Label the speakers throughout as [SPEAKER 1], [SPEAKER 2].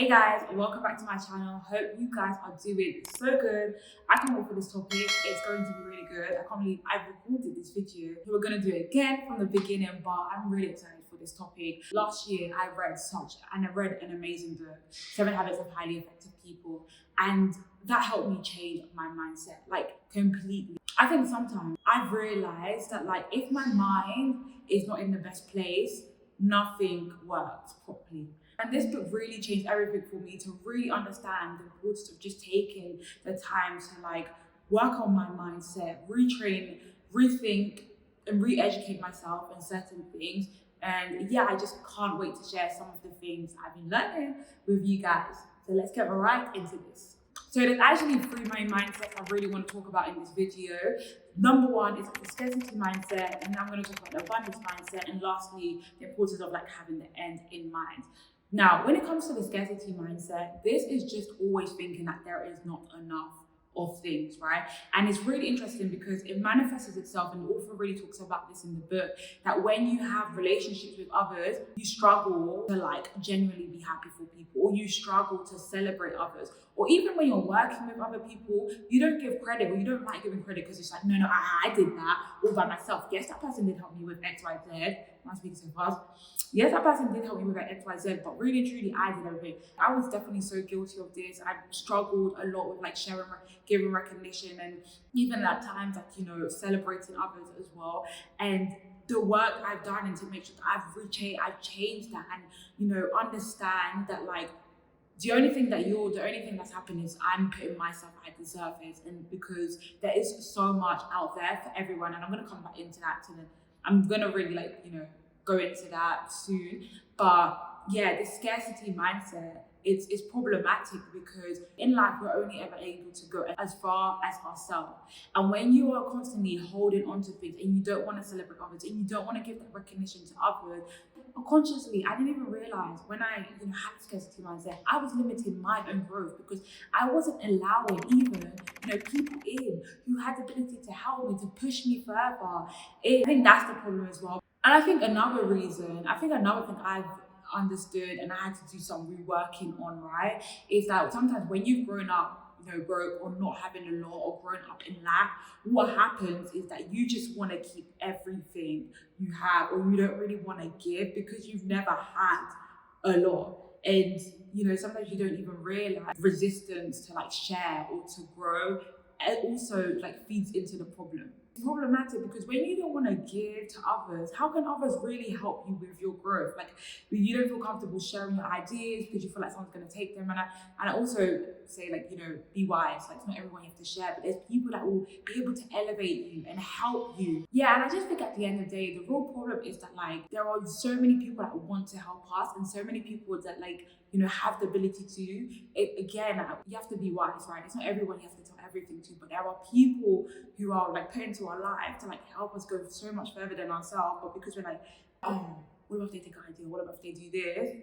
[SPEAKER 1] Hey guys, welcome back to my channel. Hope you guys are doing so good. I can't wait for this topic. It's going to be really good. I can't believe I've recorded this video. We're going to do it again from the beginning, but I'm really excited for this topic. Last year, I read an amazing book, 7 Habits of Highly Effective People, and that helped me change my mindset, completely. I think sometimes I've realized that if my mind is not in the best place, nothing works properly. And this book really changed everything for me to really understand the importance of just taking the time to work on my mindset, retrain, rethink, and re-educate myself in certain things. And yeah, I just can't wait to share some of the things I've been learning with you guys. So let's get right into this. So there's actually 3 main mindsets I really want to talk about in this video. Number 1 is the scarcity mindset, and I'm going to talk about the abundance mindset, and lastly, the importance of having the end in mind. Now, when it comes to the scarcity mindset, this is just always thinking that there is not enough of things, right? And it's really interesting because it manifests itself, and the author really talks about this in the book, that when you have relationships with others, you struggle to genuinely be happy for people, or you struggle to celebrate others, or even when you're working with other people, you don't give credit, or you don't like giving credit because it's no, I did that all by myself. Yes, that person did help me with X, Y, Z. Am I speaking so fast? Yes, that person did help me with X, Y, Z, but really, truly, I did everything. I was definitely so guilty of this. I struggled a lot with sharing, giving recognition, and even at times, celebrating others as well. And the work I've done and to make sure that I've changed that, and understand that the only thing that's happened is I'm putting myself at the surface, and because there is so much out there for everyone, and I'm gonna come back into that I'm gonna really go into that soon. But yeah, the scarcity mindset, it's problematic because in life we're only ever able to go as far as ourselves. And when you are constantly holding on to things and you don't want to celebrate others and you don't want to give that recognition to others, unconsciously, I didn't even realize when I had scarcity mindset, I was limiting my own growth because I wasn't allowing even people in who had the ability to help me, to push me further. I think that's the problem as well. And I think another thing I've understood and I had to do some reworking on, right, is that sometimes when you've grown up broke or not having a lot or grown up in lack, what happens is that you just want to keep everything you have, or you don't really want to give because you've never had a lot. And sometimes you don't even realize resistance to share or to grow. It also feeds into the problem. It's problematic because when you don't want to give to others, how can others really help you with your growth? You don't feel comfortable sharing your ideas because you feel like someone's going to take them. And I also say be wise. It's not everyone you have to share, but there's people that will be able to elevate you and help you. Yeah, and I just think at the end of the day, the real problem is that there are so many people that want to help us, and so many people that have the ability to. Again, you have to be wise, right? It's not everyone you have to tell everything to, but there are people who are put into our life to help us go so much further than ourselves. But because we're what about if they take our idea? What about if they do this?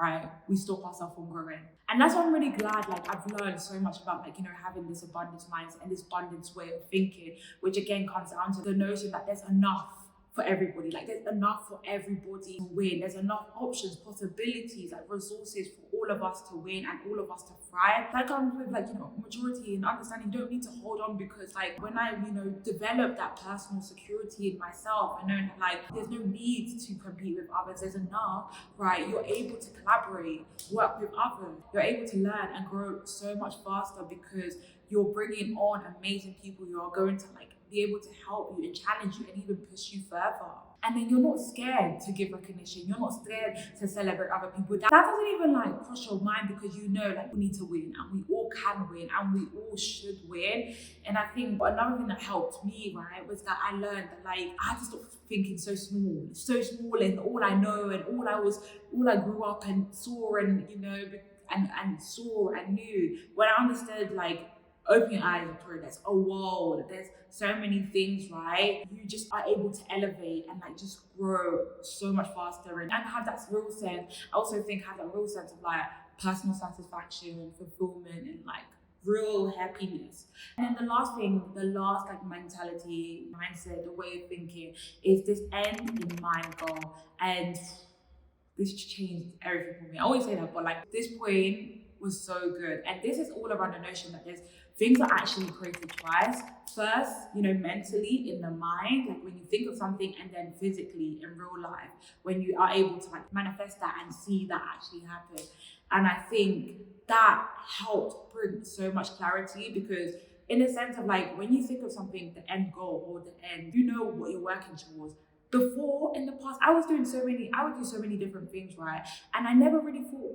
[SPEAKER 1] Right? We stop ourselves from growing. And that's why I'm really glad I've learned so much about having this abundance mindset and this abundance way of thinking, which again comes down to the notion that there's enough for everybody. There's enough for everybody to win. There's enough options, possibilities, resources for all of us to win and all of us to thrive. That comes with maturity and understanding. You don't need to hold on because when I develop that personal security in myself, I know that there's no need to compete with others. There's enough, right? You're able to collaborate, work with others. You're able to learn and grow so much faster because you're bringing on amazing people who are going to be able to help you and challenge you and even push you further. And then you're not scared to give recognition. You're not scared to celebrate other people. That doesn't even cross your mind because we need to win, and we all can win, and we all should win. And I think another thing that helped me, right, was that I learned that I had to stop thinking so small, and all I know and all I grew up and saw and and saw and knew. When I understood open your eyes, Victoria, there's a world, there's so many things, right? You just are able to elevate and just grow so much faster and have that real sense. I also think have that real sense of personal satisfaction, fulfillment, and real happiness. And then the last mentality, mindset, the way of thinking is this end in mind goal. And this changed everything for me. I always say that, but like this point was so good. And this is all around the notion that there's things are actually created twice. First, mentally in the mind, like when you think of something, and then physically in real life, when you are able to like manifest that and see that actually happen. And I think that helped bring so much clarity, because in a sense of like, when you think of something, the end goal or the end, you know what you're working towards. Before, in the past, I would do so many different things, right? And I never really thought,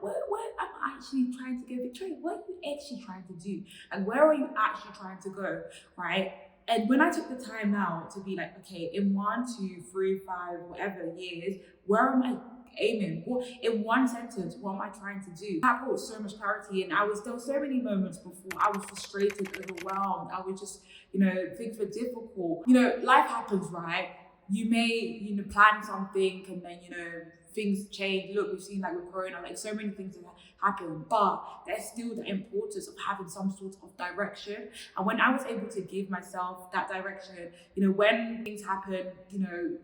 [SPEAKER 1] what am I actually trying to get Victoria? What are you actually trying to do? And where are you actually trying to go, right? And when I took the time now to be like, okay, in 1, 2, 3, 5, whatever years, where am I aiming? What, in one sentence, what am I trying to do? That brought so much clarity. And there were so many moments before I was frustrated, overwhelmed. I was just, things were difficult. Life happens, right? You may, plan something, and then, things change. Look, we've seen like with Corona, like so many things have happened, but there's still the importance of having some sort of direction. And when I was able to give myself that direction, when things happen,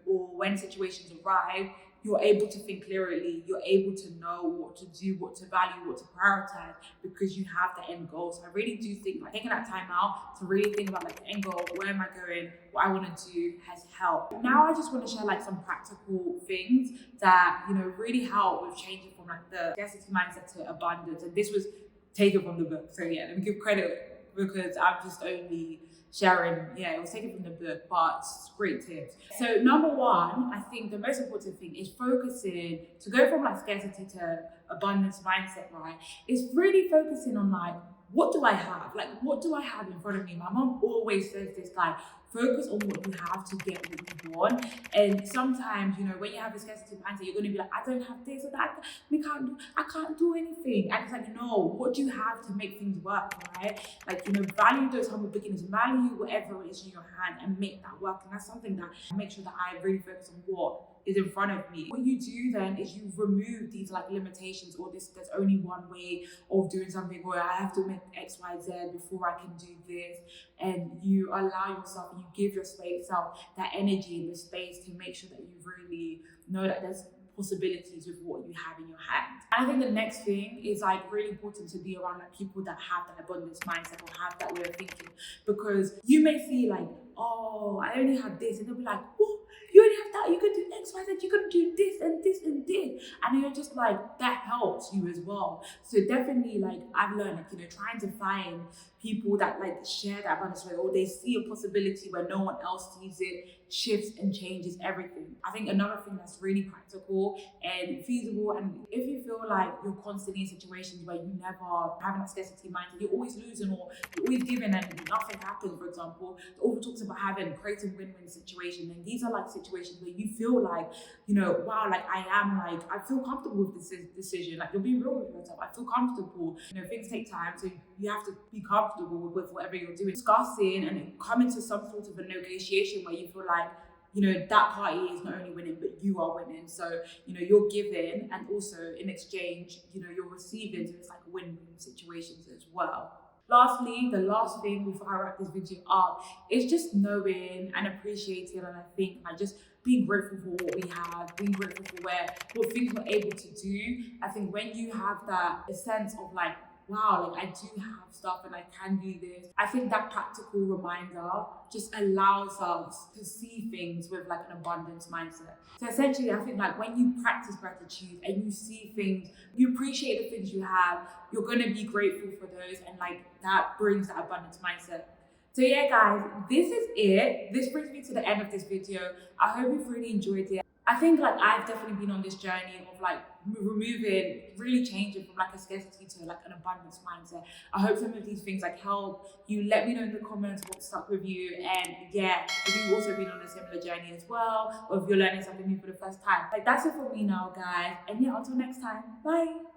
[SPEAKER 1] or when situations arrive, you're able to think clearly, you're able to know what to do, what to value, what to prioritize, because you have the end goal. So I really do think like taking that time out to really think about like the end goal, where am I going, what I want to do has helped. Now I just want to share like some practical things that, really help with changing from like the scarcity mindset to abundance. And this was taken from the book. So yeah, let me give credit, because I'm just only sharing, it was taken from the book, but it's great tips. So number one, I think the most important thing is focusing, to go from like scarcity to abundance mindset, right? Is really focusing on like, what do I have? Like, what do I have in front of me? My mom always says this, like, focus on what you have to get what you want. And sometimes, when you have a scarcity mindset, you're going to be like, I don't have this or that. I can't do anything. And it's like, no, what do you have to make things work, right? Like, value those humble beginnings, value whatever it is in your hand and make that work. And that's something that I make sure that I really focus on what is in front of me. What you do then is you remove these like limitations, or there's only one way of doing something, or I have to make X, Y, Z before I can do this. And you allow yourself, and you give yourself that energy and the space to make sure that you really know that there's possibilities with what you have in your hand. And I think the next thing is like really important to be around like people that have that abundance mindset or have that way of thinking, because you may see like, oh, I only have this, and they'll be like, oh, you only have that, you could do X, Y, Z, you could do this and this and this. And you're just like, that helps you as well. So definitely like I've learned like, trying to find people that like share that abundance way, or they see a possibility where no one else sees it, shifts and changes everything. I think another thing that's really practical and feasible, and if you feel like you're constantly in situations where you never having that scarcity mindset, you're always losing or you're always giving and nothing happens, for example, the author talks about creating win-win situations. And these are like situations where you feel like, wow, like I feel comfortable with this decision. Like you're being real with yourself. I feel comfortable. Things take time, so you have to be comfortable with whatever you're doing. Discussing and coming to some sort of a negotiation where you feel like, that party is not only winning, but you are winning. So, you're giving, and also in exchange, you're receiving. So it's like win-win situations as well. Lastly, the last thing before I wrap this video up is just knowing and appreciating, and I think like just being grateful for what we have, being grateful for what things we're able to do. I think when you have that a sense of like, wow, like I do have stuff and I can do this, I think that practical reminder just allows us to see things with like an abundance mindset. So essentially, I think like when you practice gratitude and you see things, you appreciate the things you have, you're going to be grateful for those, and like that brings that abundance mindset. So yeah, guys, this is it. This brings me to the end of this video. I hope you've really enjoyed it. I think like I've definitely been on this journey of like really changing from like a scarcity to like an abundance mindset. I hope some of these things like help you. Let me know in the comments what stuck with you, and yeah, if you've also been on a similar journey as well, or if you're learning something new for the first time. Like that's it for me now, guys. And yeah, until next time, bye.